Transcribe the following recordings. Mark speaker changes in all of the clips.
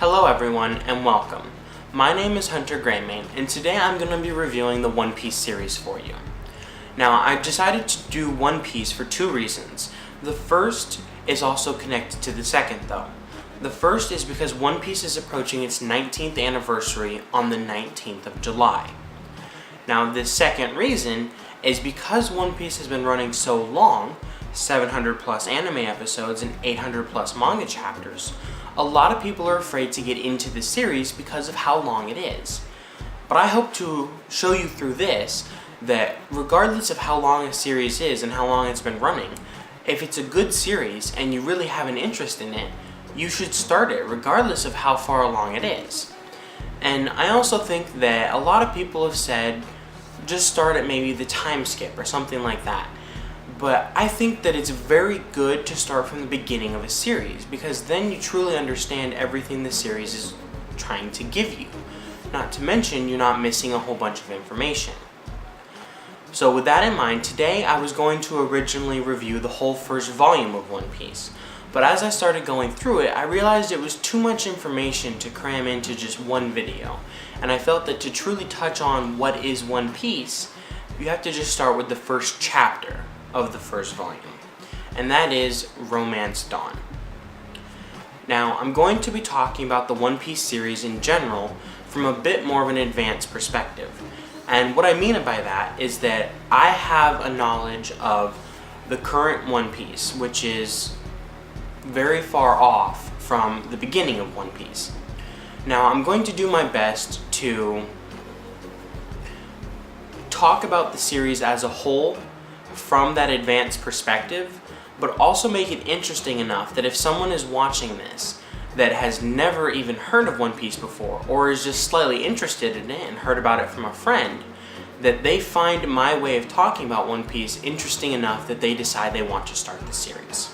Speaker 1: Hello everyone and welcome. My name is Hunter Greymane and today I'm going to be reviewing the One Piece series for you. Now I decided to do One Piece for two reasons. The first is also connected to the second though. The first is because One Piece is approaching its 19th anniversary on the 19th of July. Now the second reason is because One Piece has been running so long, 700 plus anime episodes and 800 plus manga chapters, a lot of people are afraid to get into the series because of how long it is. But I hope to show you through this that regardless of how long a series is and how long it's been running, if it's a good series and you really have an interest in it, you should start it regardless of how far along it is. And I also think that a lot of people have said just start at maybe the time skip or something like that. But I think that it's very good to start from the beginning of a series because then you truly understand everything the series is trying to give you. Not to mention you're not missing a whole bunch of information. So with that in mind, today I was going to originally review the whole first volume of One Piece. But as I started going through it, I realized it was too much information to cram into just one video. And I felt that to truly touch on what is One Piece, you have to just start with the first chapter of the first volume. And that is Romance Dawn. Now, I'm going to be talking about the One Piece series in general from a bit more of an advanced perspective. And what I mean by that is that I have a knowledge of the current One Piece, which is very far off from the beginning of One Piece. Now, I'm going to do my best to talk about the series as a whole from that advanced perspective, but also make it interesting enough that if someone is watching this that has never even heard of One Piece before, or is just slightly interested in it and heard about it from a friend, that they find my way of talking about One Piece interesting enough that they decide they want to start the series.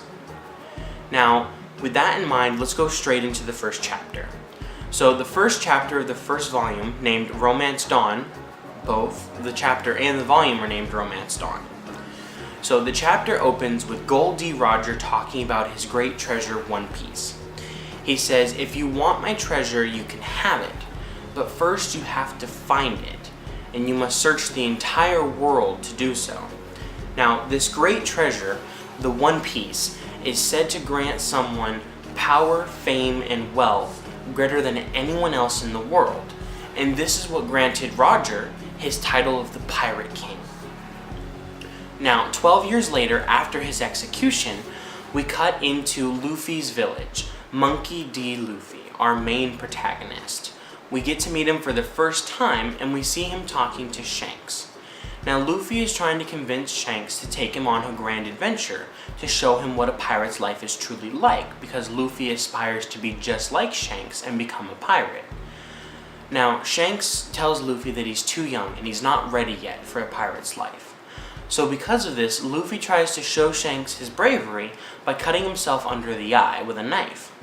Speaker 1: Now, with that in mind, let's go straight into the first chapter. So the first chapter of the first volume, named Romance Dawn, both the chapter and the volume are named Romance Dawn. So the chapter opens with Gol D. Roger talking about his great treasure, One Piece. He says, "If you want my treasure, you can have it, but first you have to find it, and you must search the entire world to do so." Now, this great treasure, the One Piece, is said to grant someone power, fame, and wealth greater than anyone else in the world. And this is what granted Roger his title of the Pirate King. Now, 12 years later, after his execution, we cut into Luffy's village, Monkey D. Luffy, our main protagonist. We get to meet him for the first time, and we see him talking to Shanks. Now, Luffy is trying to convince Shanks to take him on a grand adventure to show him what a pirate's life is truly like, because Luffy aspires to be just like Shanks and become a pirate. Now, Shanks tells Luffy that he's too young and he's not ready yet for a pirate's life. So because of this, Luffy tries to show Shanks his bravery by cutting himself under the eye with a knife.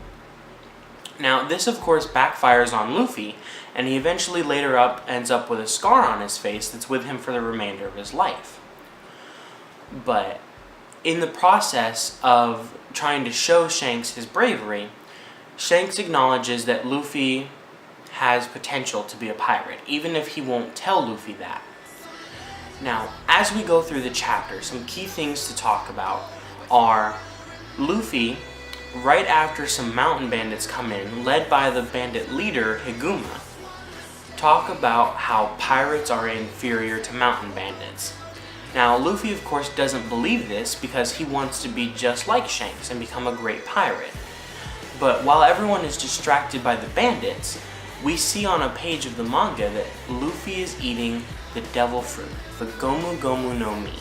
Speaker 1: Now, this of course backfires on Luffy, and he eventually ends up with a scar on his face that's with him for the remainder of his life. But in the process of trying to show Shanks his bravery, Shanks acknowledges that Luffy has potential to be a pirate, even if he won't tell Luffy that. Now, as we go through the chapter, some key things to talk about are Luffy, right after some mountain bandits come in, led by the bandit leader, Higuma, talk about how pirates are inferior to mountain bandits. Now, Luffy, of course, doesn't believe this because he wants to be just like Shanks and become a great pirate. But while everyone is distracted by the bandits, we see on a page of the manga that Luffy is eating the devil fruit, the Gomu Gomu no Mi.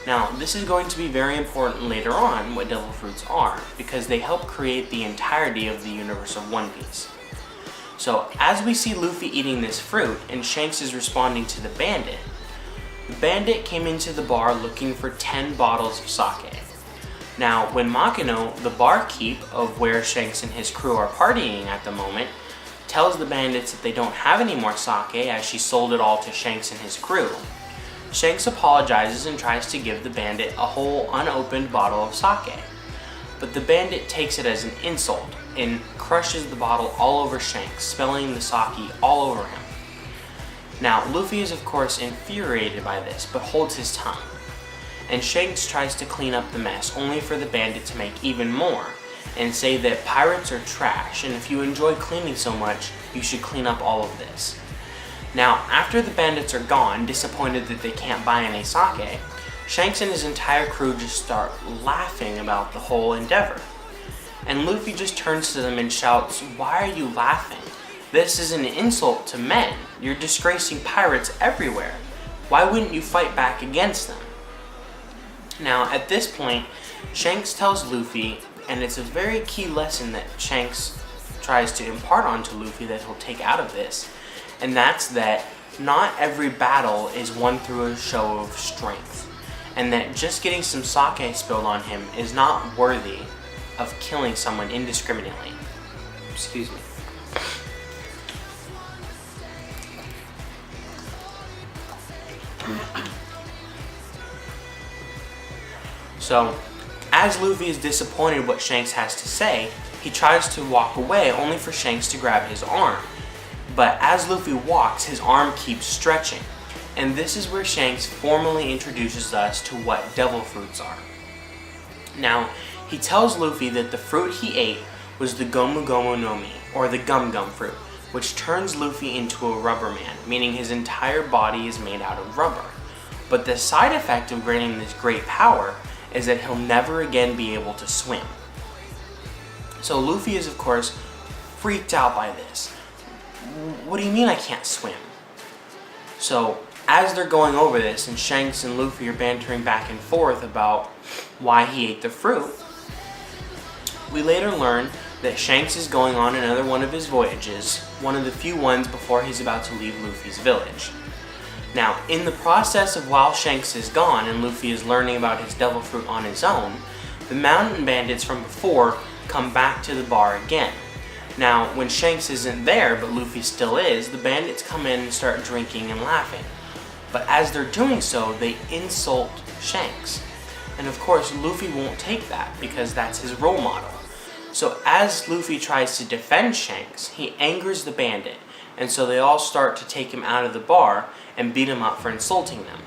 Speaker 1: Now, this is going to be very important later on, what devil fruits are, because they help create the entirety of the universe of One Piece. So, as we see Luffy eating this fruit, and Shanks is responding to the bandit came into the bar looking for 10 bottles of sake. Now, when Makino, the barkeep of where Shanks and his crew are partying at the moment, tells the bandits that they don't have any more sake as she sold it all to Shanks and his crew, Shanks apologizes and tries to give the bandit a whole unopened bottle of sake. But the bandit takes it as an insult and crushes the bottle all over Shanks, spilling the sake all over him. Now, Luffy is of course infuriated by this, but holds his tongue. And Shanks tries to clean up the mess, only for the bandit to make even more, and say that pirates are trash, and if you enjoy cleaning so much, you should clean up all of this. Now, after the bandits are gone, disappointed that they can't buy any sake, Shanks and his entire crew just start laughing about the whole endeavor. And Luffy just turns to them and shouts, "Why are you laughing? This is an insult to men. You're disgracing pirates everywhere. Why wouldn't you fight back against them?" Now, at this point, Shanks tells Luffy, and it's a very key lesson that Shanks tries to impart onto Luffy that he'll take out of this, and that's that not every battle is won through a show of strength, and that just getting some sake spilled on him is not worthy of killing someone indiscriminately. Excuse me. So, as Luffy is disappointed what Shanks has to say, he tries to walk away only for Shanks to grab his arm. But as Luffy walks, his arm keeps stretching. And this is where Shanks formally introduces us to what devil fruits are. Now, he tells Luffy that the fruit he ate was the Gomu Gomu no Mi, or the Gum Gum fruit, which turns Luffy into a rubber man, meaning his entire body is made out of rubber. But the side effect of gaining this great power is that he'll never again be able to swim. So Luffy is of course freaked out by this. What do you mean I can't swim? So as they're going over this and Shanks and Luffy are bantering back and forth about why he ate the fruit, we later learn that Shanks is going on another one of his voyages, one of the few ones before he's about to leave Luffy's village. Now, in the process of while Shanks is gone and Luffy is learning about his devil fruit on his own, the mountain bandits from before come back to the bar again. Now, when Shanks isn't there, but Luffy still is, the bandits come in and start drinking and laughing. But as they're doing so, they insult Shanks. And of course, Luffy won't take that because that's his role model. So as Luffy tries to defend Shanks, he angers the bandit, and so they all start to take him out of the bar and beat him up for insulting them.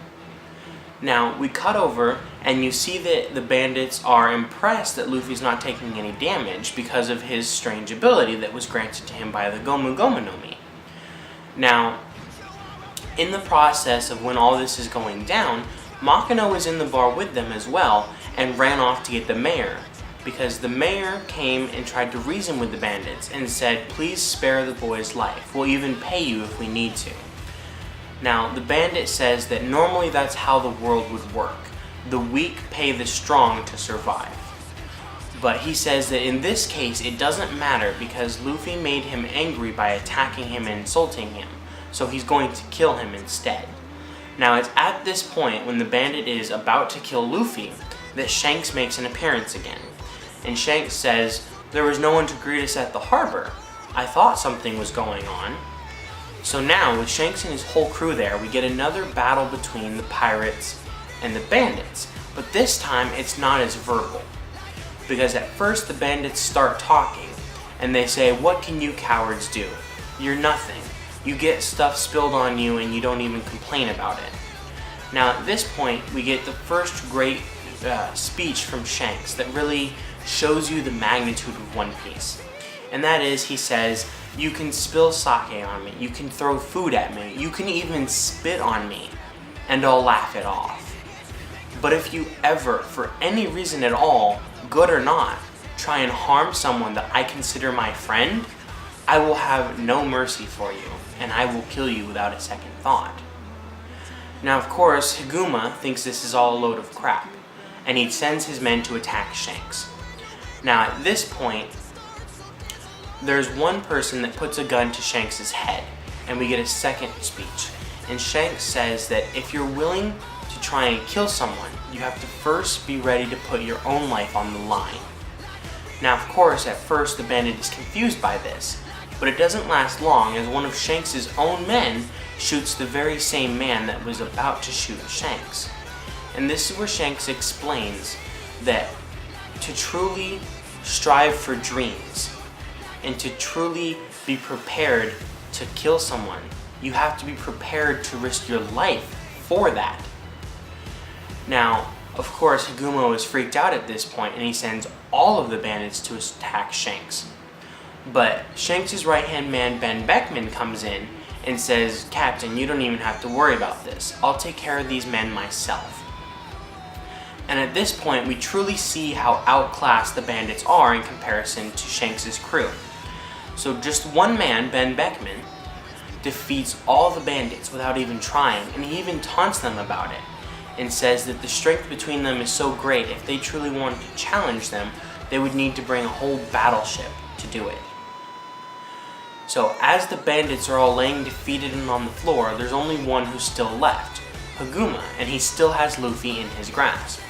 Speaker 1: Now, we cut over, and you see that the bandits are impressed that Luffy's not taking any damage because of his strange ability that was granted to him by the Gomu Gomu no Mi. Now, in the process of when all this is going down, Makino was in the bar with them as well and ran off to get the mayor, because the mayor came and tried to reason with the bandits and said, "Please spare the boy's life. We'll even pay you if we need to." Now, the bandit says that normally that's how the world would work. The weak pay the strong to survive. But he says that in this case it doesn't matter because Luffy made him angry by attacking him and insulting him, so he's going to kill him instead. Now, it's at this point when the bandit is about to kill Luffy that Shanks makes an appearance again. And Shanks says, "There was no one to greet us at the harbor. I thought something was going on." So now, with Shanks and his whole crew there, we get another battle between the pirates and the bandits. But this time, it's not as verbal. Because at first, the bandits start talking, and they say, "What can you cowards do? You're nothing. You get stuff spilled on you and you don't even complain about it." Now, at this point, we get the first great speech from Shanks that really shows you the magnitude of One Piece. And that is, he says, "You can spill sake on me, you can throw food at me, you can even spit on me, and I'll laugh it off. But if you ever, for any reason at all, good or not, try and harm someone that I consider my friend, I will have no mercy for you, and I will kill you without a second thought." Now, of course, Higuma thinks this is all a load of crap, and he sends his men to attack Shanks. Now, at this point, there's one person that puts a gun to Shanks' head, and we get a second speech. And Shanks says that if you're willing to try and kill someone, you have to first be ready to put your own life on the line. Now, of course, at first the bandit is confused by this, but it doesn't last long as one of Shanks' own men shoots the very same man that was about to shoot Shanks. And this is where Shanks explains that to truly strive for dreams, And to truly be prepared to kill someone, you have to be prepared to risk your life for that. Now, of course, Gomu is freaked out at this point, and he sends all of the bandits to attack Shanks. But Shanks' right-hand man, Ben Beckman, comes in and says, "Captain, you don't even have to worry about this. I'll take care of these men myself." And at this point, we truly see how outclassed the bandits are in comparison to Shanks' crew. So just one man, Ben Beckman, defeats all the bandits without even trying, and he even taunts them about it, and says that the strength between them is so great, if they truly wanted to challenge them, they would need to bring a whole battleship to do it. So as the bandits are all laying defeated and on the floor, there's only one who's still left, Haguma, and he still has Luffy in his grasp.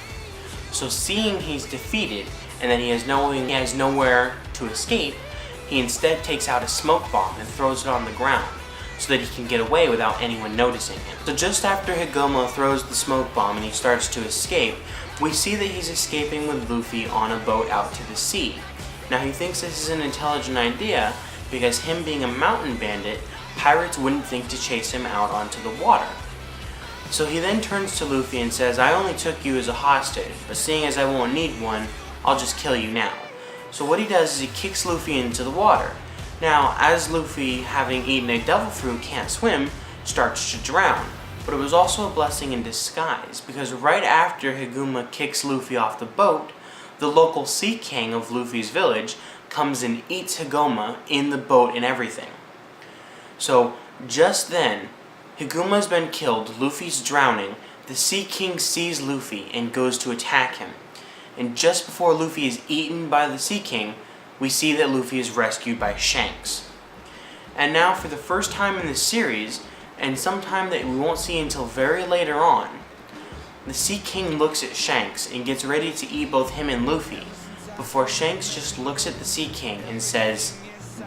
Speaker 1: So seeing he's defeated and that he has nowhere to escape, he instead takes out a smoke bomb and throws it on the ground so that he can get away without anyone noticing him. So just after Haguma throws the smoke bomb and he starts to escape, we see that he's escaping with Luffy on a boat out to the sea. Now he thinks this is an intelligent idea because him being a mountain bandit, pirates wouldn't think to chase him out onto the water. So he then turns to Luffy and says, "I only took you as a hostage, but seeing as I won't need one, I'll just kill you now." So what he does is he kicks Luffy into the water. Now, as Luffy, having eaten a devil fruit, can't swim, starts to drown. But it was also a blessing in disguise, because right after Haguma kicks Luffy off the boat, the local Sea King of Luffy's village comes and eats Haguma in the boat and everything. So just then, Haguma's been killed, Luffy's drowning, the Sea King sees Luffy and goes to attack him. And just before Luffy is eaten by the Sea King, we see that Luffy is rescued by Shanks. And now for the first time in the series, and sometime that we won't see until very later on, the Sea King looks at Shanks and gets ready to eat both him and Luffy, before Shanks just looks at the Sea King and says,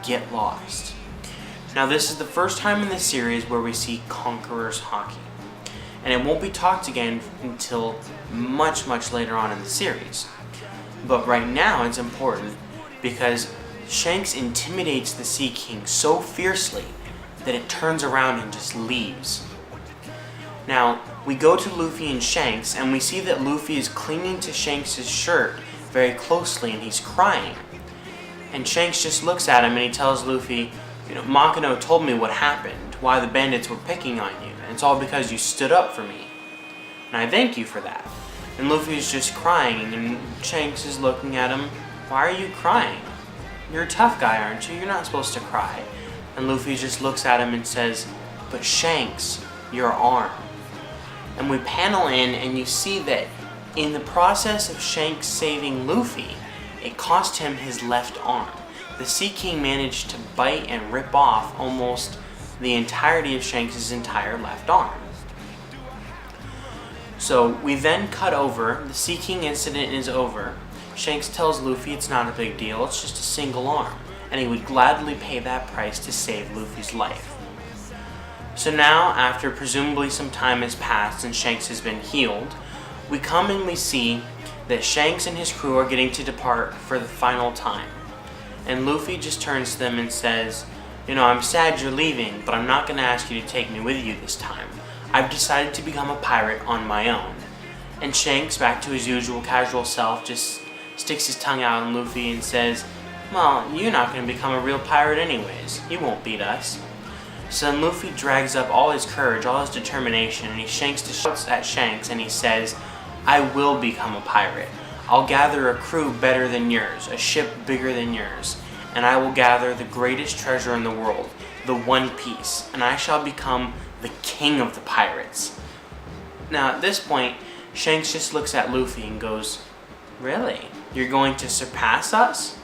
Speaker 1: "Get lost." Now this is the first time in the series where we see Conqueror's Haki, and it won't be talked again until much later on in the series. But right now it's important because Shanks intimidates the Sea King so fiercely that it turns around and just leaves. Now, we go to Luffy and Shanks, and we see that Luffy is clinging to Shanks' shirt very closely, and he's crying. And Shanks just looks at him and he tells Luffy, "Makino told me what happened, why the bandits were picking on you, and it's all because you stood up for me. And I thank you for that." And Luffy's just crying, and Shanks is looking at him, "Why are you crying? You're a tough guy, aren't you? You're not supposed to cry." And Luffy just looks at him and says, "But Shanks, your arm." And we panel in and you see that in the process of Shanks saving Luffy, it cost him his left arm. The Sea King managed to bite and rip off almost the entirety of Shanks' entire left arm. So we then cut over, the Sea King incident is over. Shanks tells Luffy it's not a big deal, it's just a single arm, and he would gladly pay that price to save Luffy's life. So now, after presumably some time has passed and Shanks has been healed, we come and we see that Shanks and his crew are getting to depart for the final time. And Luffy just turns to them and says, "I'm sad you're leaving, but I'm not going to ask you to take me with you this time. I've decided to become a pirate on my own." And Shanks, back to his usual casual self, just sticks his tongue out at Luffy and says, "Well, you're not going to become a real pirate anyways. You won't beat us." So then Luffy drags up all his courage, all his determination, and he shouts at Shanks and he says, "I will become a pirate. I'll gather a crew better than yours, a ship bigger than yours, and I will gather the greatest treasure in the world, the One Piece, and I shall become the king of the pirates." Now at this point, Shanks just looks at Luffy and goes, "Really? You're going to surpass us?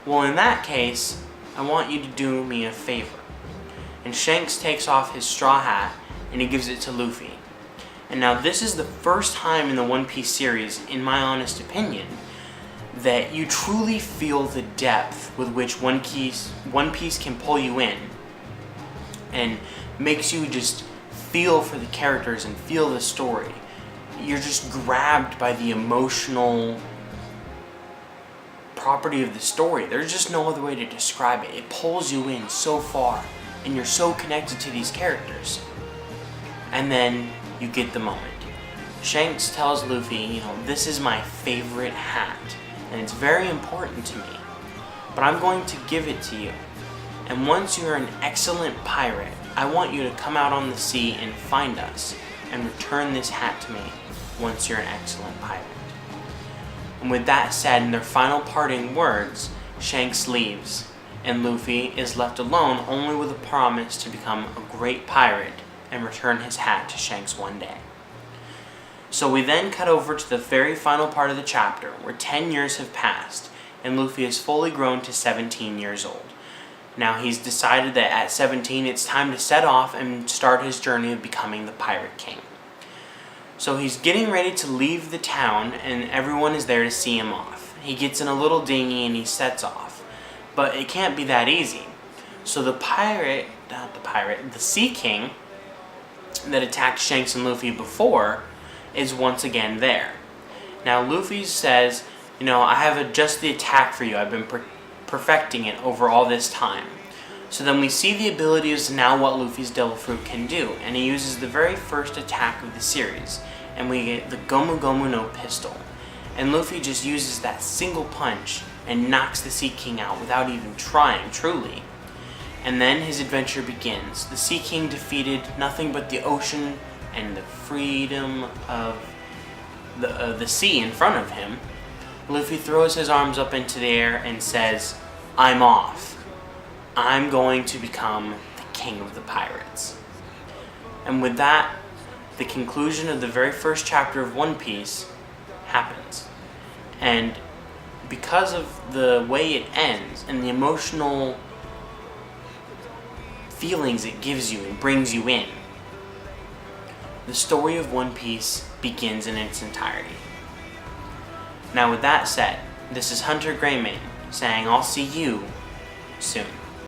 Speaker 1: Well, in that case, I want you to do me a favor." And Shanks takes off his straw hat and he gives it to Luffy. And now this is the first time in the One Piece series, in my honest opinion, that you truly feel the depth with which One Piece can pull you in and makes you just feel for the characters and feel the story. You're just grabbed by the emotional property of the story. There's just no other way to describe it. It pulls you in so far, and you're so connected to these characters. And then you get the moment. Shanks tells Luffy, this is my favorite hat, and it's very important to me, but I'm going to give it to you. And once you're an excellent pirate, I want you to come out on the sea and find us, and return this hat to me once you're an excellent pirate. And with that said, in their final parting words, Shanks leaves, and Luffy is left alone only with a promise to become a great pirate and return his hat to Shanks one day. So we then cut over to the very final part of the chapter, where 10 years have passed, and Luffy is fully grown to 17 years old. Now he's decided that at 17 it's time to set off and start his journey of becoming the Pirate King. So he's getting ready to leave the town, and everyone is there to see him off. He gets in a little dinghy and he sets off. But it can't be that easy. So the Sea King that attacked Shanks and Luffy before is once again there. Now Luffy says, I have just the attack for you. I've been perfecting it over all this time. So then we see the abilities now what Luffy's Devil Fruit can do, and he uses the very first attack of the series, and we get the Gomu Gomu no pistol. And Luffy just uses that single punch and knocks the Sea King out without even trying, truly. And then his adventure begins. The Sea King defeated nothing but the ocean and the freedom of the sea in front of him. Luffy throws his arms up into the air and says, I'm off. I'm going to become the king of the pirates. And with that, the conclusion of the very first chapter of One Piece happens. And because of the way it ends and the emotional feelings it gives you and brings you in, the story of One Piece begins in its entirety. Now with that said, this is Hunter Greymane saying I'll see you soon.